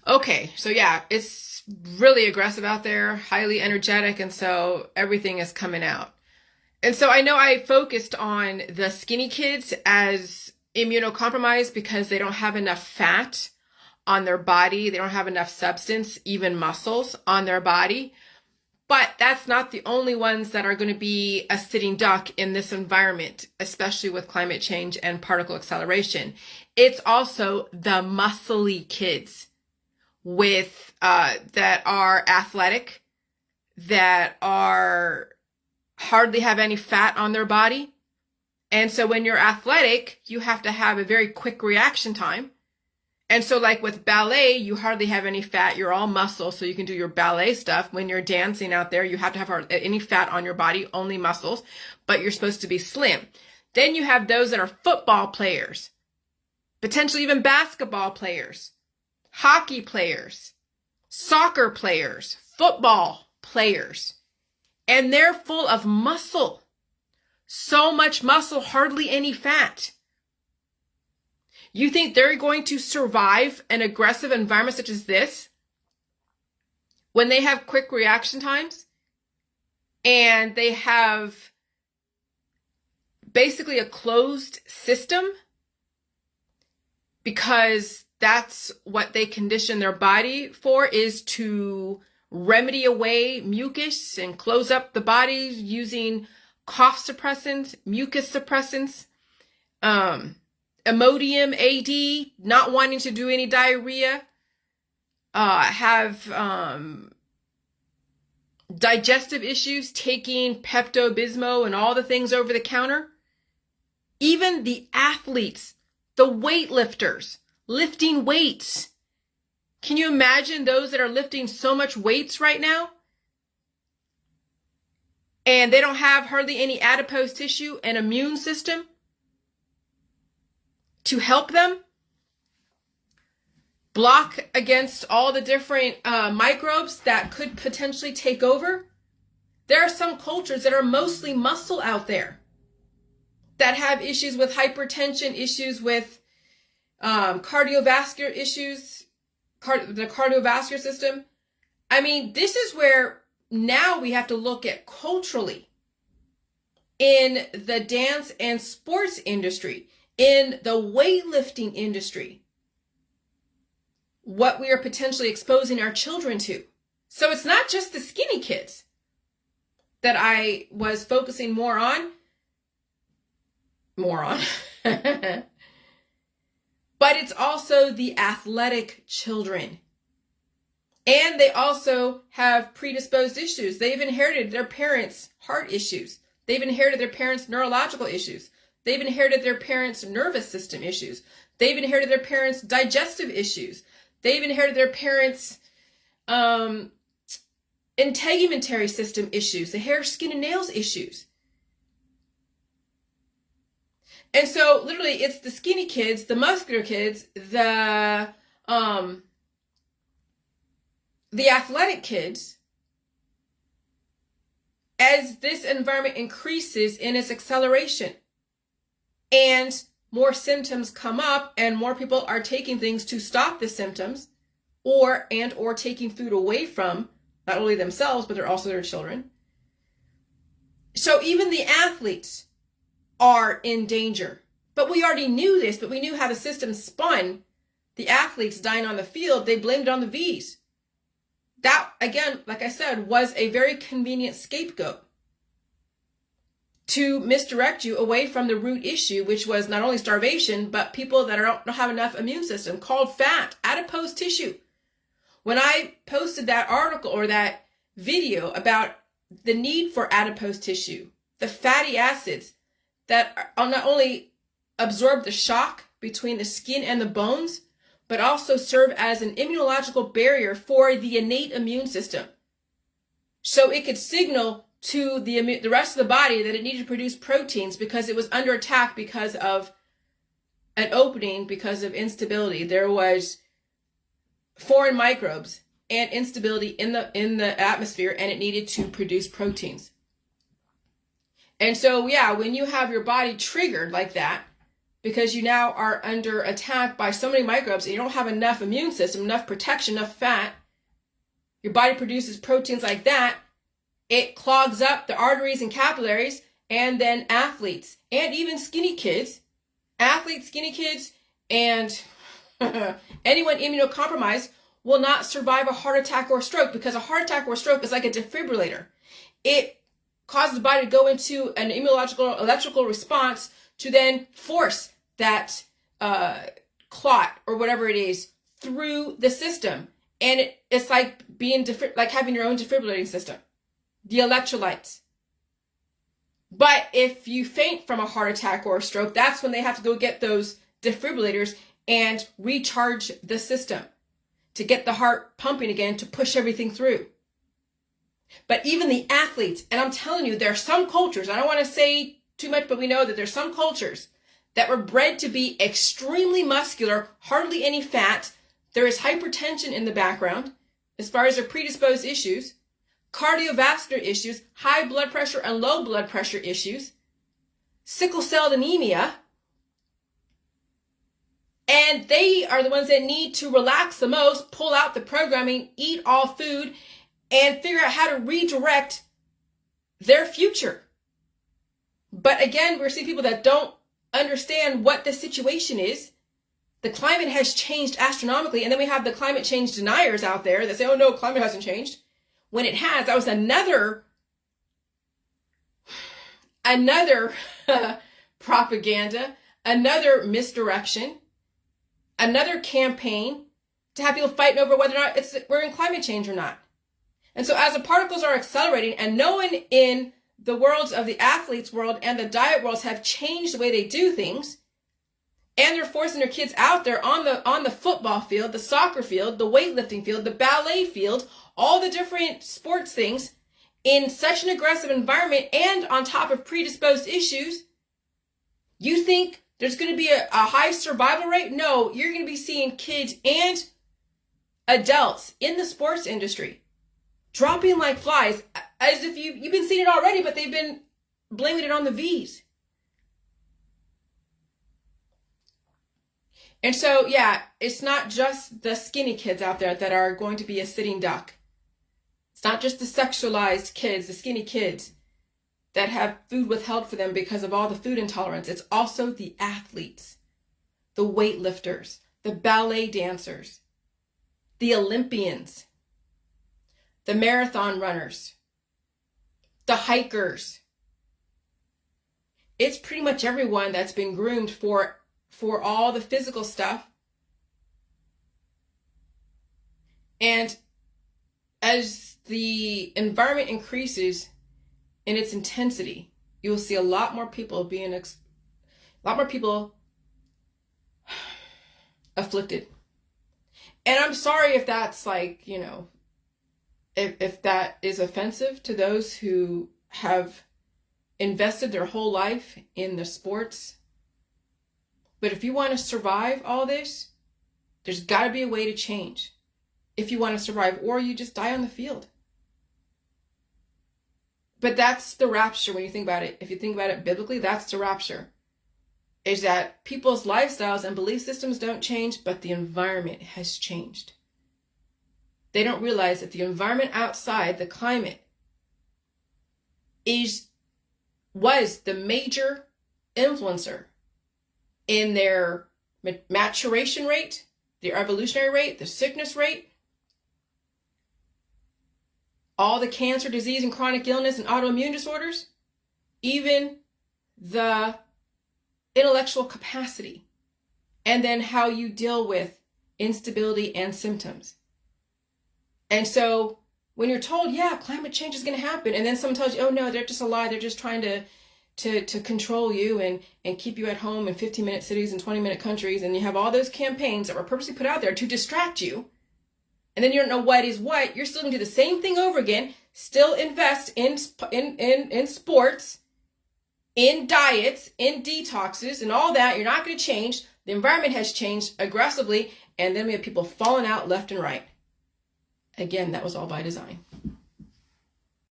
Okay, so yeah, it's really aggressive out there, highly energetic, and so everything is coming out. And so I know I focused on the skinny kids as immunocompromised because they don't have enough fat on their body. They don't have enough substance, even muscles on their body. But that's not the only ones that are going to be a sitting duck in this environment, especially with climate change and particle acceleration. It's also the muscly kids with that are athletic, that are hardly have any fat on their body. And so when you're athletic, you have to have a very quick reaction time. And so like with ballet, you hardly have any fat. You're all muscle, so you can do your ballet stuff. When you're dancing out there, you have to have any fat on your body, only muscles, but you're supposed to be slim. Then you have those that are football players, potentially even basketball players, hockey players, soccer players, football players. And they're full of muscle. So much muscle, hardly any fat. You think they're going to survive an aggressive environment such as this when they have quick reaction times and they have basically a closed system because that's what they condition their body for, is to remedy away mucus and close up the body using cough suppressants, mucus suppressants, Imodium AD, not wanting to do any diarrhea, have digestive issues, taking Pepto-Bismol and all the things over the counter. Even the athletes, the weightlifters, lifting weights. Can you imagine those that are lifting so much weights right now? And they don't have hardly any adipose tissue and immune system to help them block against all the different microbes that could potentially take over. There are some cultures that are mostly muscle out there that have issues with hypertension, issues with cardiovascular issues, the cardiovascular system. I mean, this is where now we have to look at culturally in the dance and sports industry, in the weightlifting industry, what we are potentially exposing our children to. So it's not just the skinny kids that I was focusing more on, but it's also the athletic children. And they also have predisposed issues. They've inherited their parents' heart issues. They've inherited their parents' neurological issues. They've inherited their parents' nervous system issues. They've inherited their parents' digestive issues. They've inherited their parents' integumentary system issues, the hair, skin, and nails issues. And so literally it's the skinny kids, the muscular kids, the athletic kids, as this environment increases in its acceleration and more symptoms come up and more people are taking things to stop the symptoms or taking food away from not only themselves, but they're also their children. So even the athletes are in danger. But we already knew this, but we knew how the system spun. The athletes dying on the field, they blamed it on the V's. That, again, like I said, was a very convenient scapegoat to misdirect you away from the root issue, which was not only starvation, but people that don't have enough immune system, called fat, adipose tissue. When I posted that article or that video about the need for adipose tissue, the fatty acids that are not only absorb the shock between the skin and the bones, but also serve as an immunological barrier for the innate immune system. So it could signal to the rest of the body that it needed to produce proteins because it was under attack because of an opening, because of instability. There was foreign microbes and instability in the atmosphere, and it needed to produce proteins. And so, yeah, when you have your body triggered like that, because you now are under attack by so many microbes and you don't have enough immune system, enough protection, enough fat. Your body produces proteins like that. It clogs up the arteries and capillaries, and then athletes and even skinny kids, skinny kids, and anyone immunocompromised will not survive a heart attack or stroke, because a heart attack or stroke is like a defibrillator. It causes the body to go into an immunological electrical response to then force that clot or whatever it is through the system. And it's like like having your own defibrillating system, the electrolytes. But if you faint from a heart attack or a stroke, that's when they have to go get those defibrillators and recharge the system to get the heart pumping again, to push everything through. But even the athletes, and I'm telling you, there are some cultures, I don't want to say too much, but we know that there's some cultures that were bred to be extremely muscular, hardly any fat. There is hypertension in the background as far as their predisposed issues, cardiovascular issues, high blood pressure and low blood pressure issues, sickle cell anemia. And they are the ones that need to relax the most, pull out the programming, eat all food, and figure out how to redirect their future. But again, we're seeing people that don't understand what the situation is. The climate has changed astronomically. And then we have the climate change deniers out there that say, oh no, climate hasn't changed. When it has. That was another propaganda, another misdirection, another campaign to have people fighting over whether or not we're in climate change or not. And so as the particles are accelerating, and no one in the worlds of the athletes world and the diet worlds have changed the way they do things, and they're forcing their kids out there on the football field, the soccer field, the weightlifting field, the ballet field, all the different sports things in such an aggressive environment, and on top of predisposed issues, you think there's going to be a high survival rate? No, you're going to be seeing kids and adults in the sports industry dropping like flies, as if you've been seeing it already, but they've been blaming it on the V's. And so, yeah, it's not just the skinny kids out there that are going to be a sitting duck. It's not just the sexualized kids, the skinny kids that have food withheld for them because of all the food intolerance. It's also the athletes, the weightlifters, the ballet dancers, the Olympians, the marathon runners, the hikers. It's pretty much everyone that's been groomed for all the physical stuff. And as the environment increases in its intensity, you'll see a lot more people afflicted. And I'm sorry if that's like, if that is offensive to those who have invested their whole life in the sports. But if you want to survive all this, there's got to be a way to change. If you want to survive, or you just die on the field. But that's the rapture when you think about it. If you think about it biblically, that's the rapture. Is that people's lifestyles and belief systems don't change, but the environment has changed. They don't realize that the environment outside, the climate, was the major influencer in their maturation rate, their evolutionary rate, the sickness rate, all the cancer, disease, and chronic illness and autoimmune disorders, even the intellectual capacity, and then how you deal with instability and symptoms. And so when you're told, yeah, climate change is going to happen, and then someone tells you, oh no, they're just a lie, they're just trying to control you and keep you at home in 15-minute cities and 20-minute countries, and you have all those campaigns that were purposely put out there to distract you, and then you don't know what is what, you're still going to do the same thing over again, still invest in sports, in diets, in detoxes, and all that. You're not going to change. The environment has changed aggressively, and then we have people falling out left and right. Again, that was all by design.